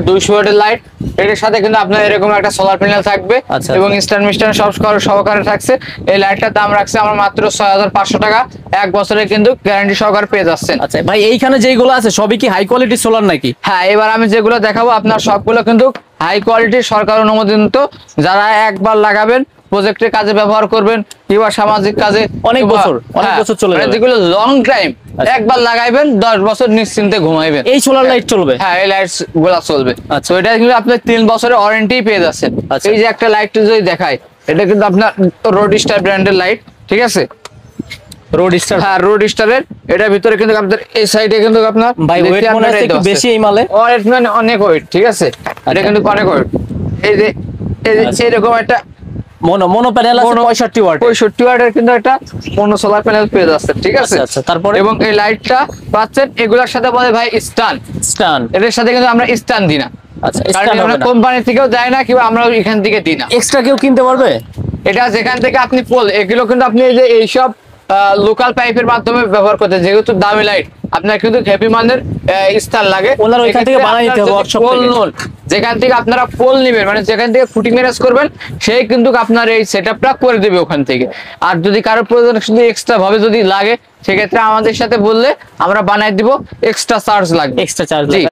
200 ওয়াটের লাইট, এটার সাথে কিন্তু আপনার এরকম একটা সোলার প্যানেল থাকবে এবং স্ট্যান্ড মিস্টার সব সহকারে থাকছে। এই লাইটটার দাম রাখছে আমরা মাত্র 6500 টাকা, 1 বছরের কিন্তু গ্যারান্টি সহকারে পেয়ে যাচ্ছেন। আচ্ছা ভাই, এইখানে যেগুলো আছে সবই কি হাই কোয়ালিটি সোলার নাকি? হ্যাঁ, এবার আমি যেগুলো দেখাবো আপনার সবগুলো কিন্তু হাই কোয়ালিটির সরকার অনুমোদিত, যারা একবার লাগাবেন প্রজেক্টের কাজে ব্যবহার করবেন কিংবা সামাজিক কাজে অনেক বছর চলে যাবে। যেগুলো লং টাইম একবার লাগাইবেন 10 বছর নিশ্চিন্তে ঘুমাইবেন, এই সোলার লাইট চলবে। হ্যাঁ, এই লাইটস গুলা চলবে। তো এটা কিন্তু আপনি 3 বছরের ওয়ারেন্টি পেয়ে যাচ্ছেন। এই যে একটা লাইট যদি দেখাই, এটা কিন্তু আপনার রোড স্টার ব্র্যান্ডের লাইট, ঠিক আছে? রোড স্টার, হ্যাঁ রোড স্টারের। এটার ভিতরে কিন্তু আপনাদের এই সাইডে কিন্তু আপনার ভাই ওয়েট মনে হয় একটু বেশি এই মালে, ওয়েট মানে অনেক ওয়েট, ঠিক আছে? এটা কিন্তু অনেক ওয়েট। এই যে এরকম একটা মনো প্যানেল আছে 65 ওয়াট, 65 ওয়াটের কিন্তু একটা মনো সোলার প্যানেল পেয়ে যাচ্ছে, ঠিক আছে? আচ্ছা তারপরে এবং এই লাইটটা পাচ্ছেন এগুলোর সাথে বলে ভাই স্টান, এটার সাথে কিন্তু আমরা স্টান দিই না। আচ্ছা, কারণ আমরা কোম্পানি থেকেও দেয় না কিংবা আমরা এখান থেকে দিই না। এক্সট্রা কেউ কিনতে পারবে? এটা যেখান থেকে আপনি পোল, এগুলো কিন্তু আপনি এই যে এইসব লোকাল পাইপের মাধ্যমে ব্যবহার করতে, যেহেতু দামি লাইট আপনার কিন্তু হেভি মানের স্টার লাগে, ওনারা ওইখান থেকে বানাই নিতে হবে ওয়ার্কশপ থেকে। যেখান থেকে আপনারা পোল নেবেন, মানে যেখান থেকে ফুটিং ম্যানেজ করবেন, সেই কিন্তু আপনার এই সেটআপটা করে দেবে ওখান থেকে। আর যদি কারোর প্রয়োজন শুধু এক্সট্রা ভাবে যদি লাগে, সেক্ষেত্রে আমাদের সাথে বললে আমরা বানাই দিব, এক্সট্রা চার্জ লাগবে। Extra charge